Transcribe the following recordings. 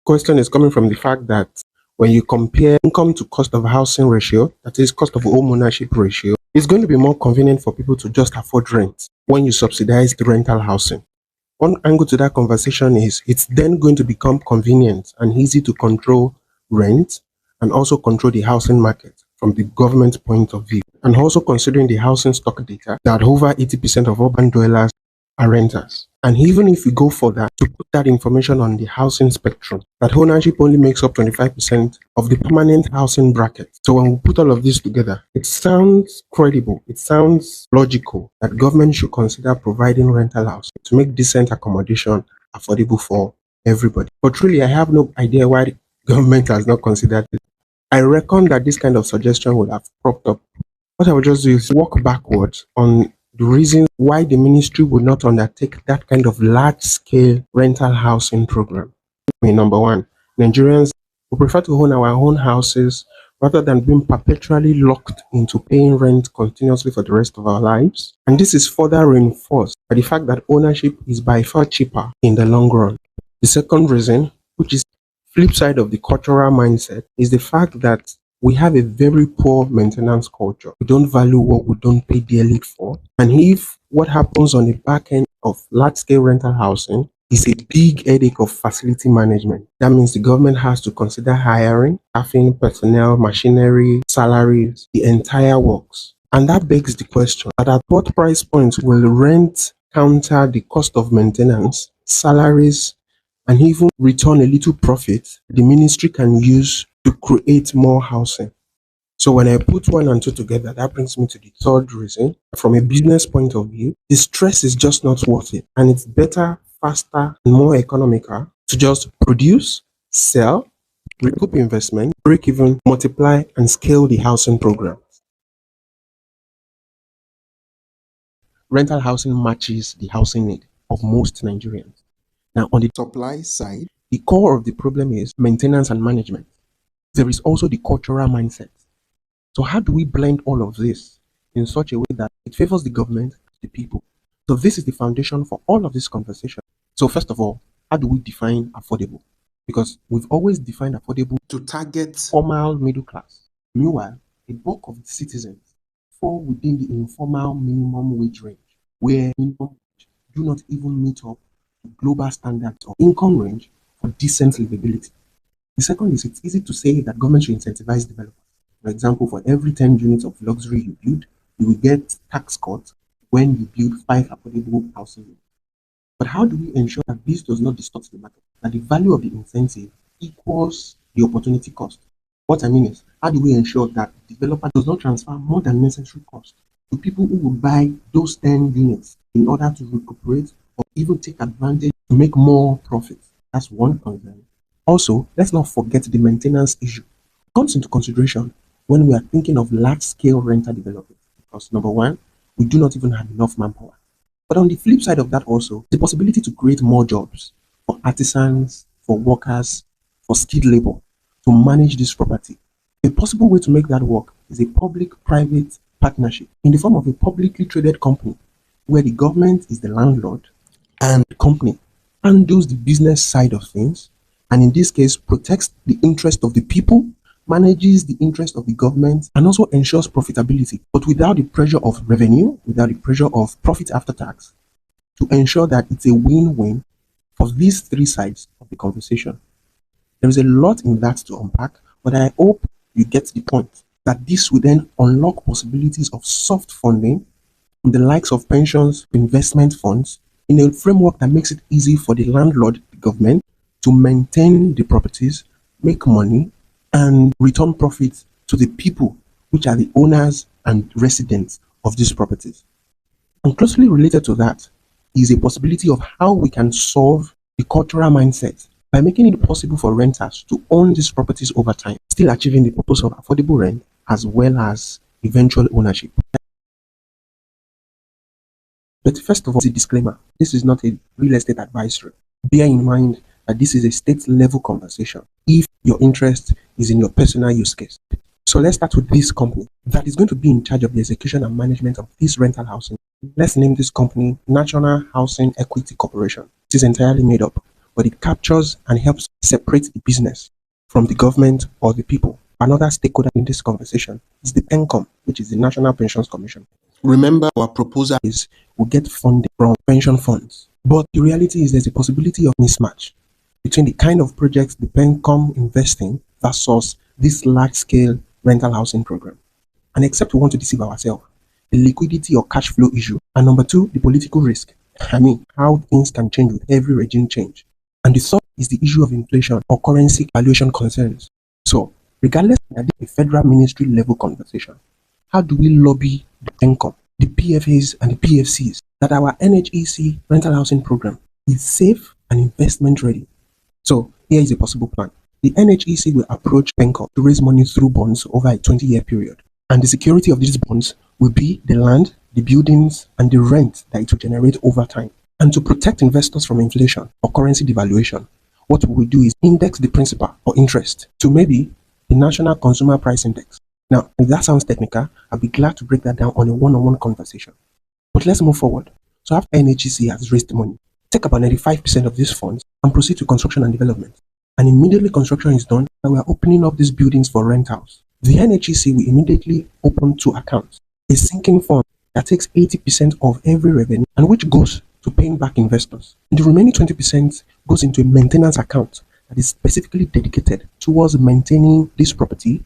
Question is coming from the fact that when you compare income to cost of housing ratio, that is cost of home ownership ratio, it's going to be more convenient for people to just afford rent when you subsidize the rental housing. One angle to that conversation is it's then going to become convenient and easy to control rent and also control the housing market from the government point of view. And also considering the housing stock data that over 80% of urban dwellers are renters. And even if we go further to put that information on the housing spectrum, that ownership only makes up 25% of the permanent housing bracket. So when we put all of this together, it sounds credible, it sounds logical that government should consider providing rental housing to make decent accommodation affordable for everybody. But really, I have no idea why the government has not considered it. I reckon that this kind of suggestion would have propped up. What I would just do is walk backwards on the reason why the ministry would not undertake that kind of large-scale rental housing program. I mean, number one, Nigerians we prefer to own our own houses rather than being perpetually locked into paying rent continuously for the rest of our lives. And this is further reinforced by the fact that ownership is by far cheaper in the long run. The second reason, which is flip side of the cultural mindset, is the fact that we have a very poor maintenance culture. We don't value what we don't pay dearly for. And if what happens on the back end of large scale rental housing is a big headache of facility management, that means the government has to consider hiring, staffing, personnel, machinery, salaries, the entire works. And that begs the question that at what price point will rent counter the cost of maintenance, salaries, and even return a little profit the ministry can use to create more housing? So when I put one and two together, that brings me to the third reason. From a business point of view, the stress is just not worth it. And it's better, faster, and more economical to just produce, sell, recoup investment, break even, multiply, and scale the housing program. Rental housing matches the housing need of most Nigerians. Now, on the supply side, the core of the problem is maintenance and management. There is also the cultural mindset. So how do we blend all of this in such a way that it favors the government, the people? So this is the foundation for all of this conversation. So first of all, how do we define affordable? Because we've always defined affordable to target formal middle class. Meanwhile, a bulk of the citizens fall within the informal minimum wage range, where minimum wage do not even meet up to global standards of income range for decent livability. The second is it's easy to say that government should incentivize developers. For example, for every 10 units of luxury you build, you will get tax cuts when you build 5 affordable housing units. But how do we ensure that this does not distort the market, that the value of the incentive equals the opportunity cost? What I mean is, how do we ensure that the developer does not transfer more than necessary cost to people who will buy those 10 units in order to recuperate or even take advantage to make more profit? That's one concern. Also, let's not forget the maintenance issue. It comes into consideration when we are thinking of large-scale rental development. Because number one, we do not even have enough manpower. But on the flip side of that also, the possibility to create more jobs for artisans, for workers, for skilled labor to manage this property. A possible way to make that work is a public-private partnership in the form of a publicly traded company where the government is the landlord and the company handles the business side of things, and in this case protects the interest of the people, manages the interest of the government, and also ensures profitability, but without the pressure of revenue, without the pressure of profit after tax, to ensure that it's a win-win for these three sides of the conversation. There is a lot in that to unpack, but I hope you get the point that this will then unlock possibilities of soft funding from the likes of pensions, investment funds, in a framework that makes it easy for the landlord, the government, to maintain the properties, make money, and return profits to the people, which are the owners and residents of these properties. And closely related to that is a possibility of how we can solve the cultural mindset by making it possible for renters to own these properties over time, still achieving the purpose of affordable rent as well as eventual ownership. But first of all, a disclaimer, this is not a real estate advisory. Bear in mind that this is a state-level conversation if your interest is in your personal use case. So let's start with this company that is going to be in charge of the execution and management of this rental housing. Let's name this company National Housing Equity Corporation. It is entirely made up but it captures and helps separate the business from the government or the people. Another stakeholder in this conversation is the PENCOM, which is the National Pensions Commission. Remember, our proposal is we get funding from pension funds. But the reality is there's a possibility of mismatch between the kind of projects the PENCOM invests in versus this large-scale rental housing program. And except we want to deceive ourselves, the liquidity or cash flow issue. And number two, the political risk. I mean, how things can change with every regime change. And the third is the issue of inflation or currency valuation concerns. So, regardless of the federal ministry level conversation, how do we lobby the PENCOM, the PFAs, and the PFCs that our NHEC rental housing program is safe and investment ready? So, here is a possible plan. The NHEC will approach PENCOM to raise money through bonds over a 20-year period. And the security of these bonds will be the land, the buildings, and the rent that it will generate over time. And to protect investors from inflation or currency devaluation, what we will do is index the principal or interest to maybe the National Consumer Price Index. Now, if that sounds technical, I'll be glad to break that down on a one-on-one conversation. But let's move forward. So after NHEC has raised money, take about 95% of these funds and proceed to construction and development. And immediately construction is done, and we are opening up these buildings for rentals. The NHEC will immediately open two accounts. A sinking fund that takes 80% of every revenue and which goes to paying back investors. And the remaining 20% goes into a maintenance account that is specifically dedicated towards maintaining this property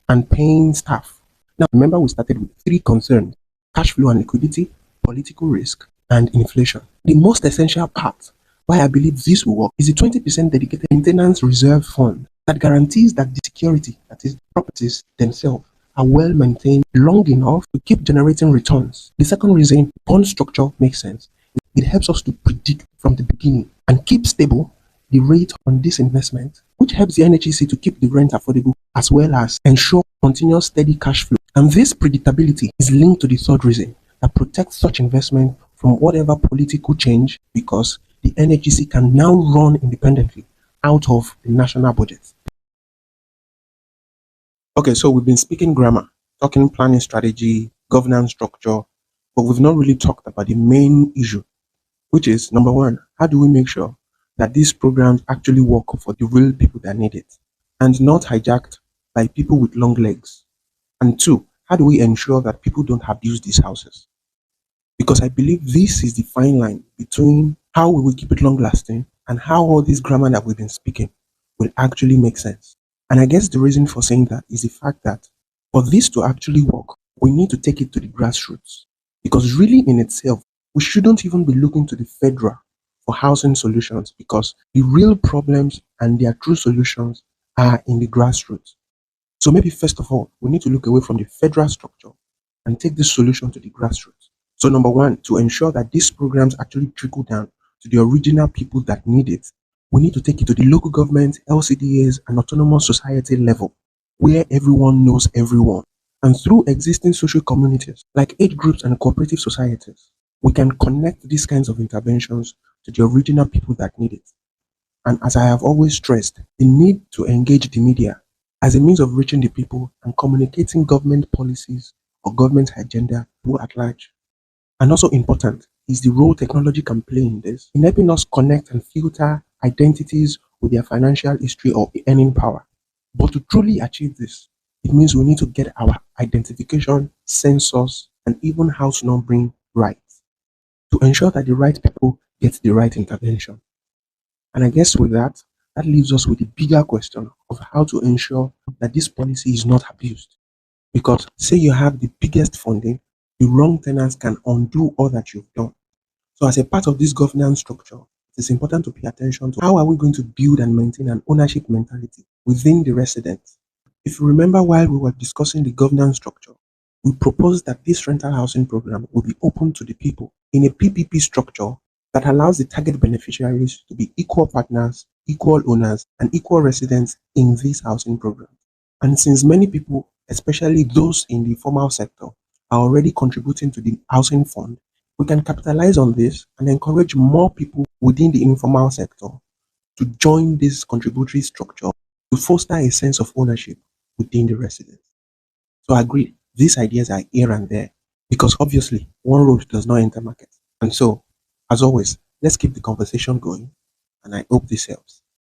and paying staff. Now, remember we started with three concerns: cash flow and liquidity, political risk, and inflation. The most essential part why I believe this will work is the 20% dedicated maintenance reserve fund that guarantees that the security, that is, the properties themselves, are well maintained long enough to keep generating returns. The second reason bond structure makes sense. It helps us to predict from the beginning and keep stable the rate on this investment, which helps the NHEC to keep the rent affordable as well as ensure continuous steady cash flow. And this predictability is linked to the third reason that protects such investment from whatever political change, because the NHEC can now run independently out of the national budget. Okay, so we've been speaking grammar, talking planning strategy, governance structure, but we've not really talked about the main issue, which is number one, how do we make sure that these programs actually work for the real people that need it and not hijacked by people with long legs? And two, how do we ensure that people don't abuse these houses? Because I believe this is the fine line between how we will keep it long lasting and how all this grammar that we've been speaking will actually make sense. And I guess the reason for saying that is the fact that for this to actually work, we need to take it to the grassroots. Because really in itself, we shouldn't even be looking to the federal for housing solutions, because the real problems and their true solutions are in the grassroots. So maybe first of all, we need to look away from the federal structure and take this solution to the grassroots. So number one, to ensure that these programs actually trickle down to the original people that need it, we need to take it to the local government, LCDAs, and autonomous society level, where everyone knows everyone. And through existing social communities like age groups and cooperative societies, we can connect these kinds of interventions to the original people that need it. And as I have always stressed, the need to engage the media as a means of reaching the people and communicating government policies or government agenda at large. And also important is the role technology can play in this, in helping us connect and filter identities with their financial history or earning power. But to truly achieve this, it means we need to get our identification, census, and even house numbering right to ensure that the right people get the right intervention. And I guess with that, that leaves us with the bigger question of how to ensure that this policy is not abused. Because say you have the biggest funding, the wrong tenants can undo all that you've done. So as a part of this governance structure, it is important to pay attention to how are we going to build and maintain an ownership mentality within the residents. If you remember, while we were discussing the governance structure, we proposed that this rental housing program will be open to the people in a PPP structure that allows the target beneficiaries to be equal partners, equal owners, and equal residents in this housing program. And since many people, especially those in the formal sector, are already contributing to the housing fund, we can capitalize on this and encourage more people within the informal sector to join this contributory structure to foster a sense of ownership within the residents. So I agree, these ideas are here and there because obviously one road does not enter market. And so, as always, let's keep the conversation going and I hope this helps.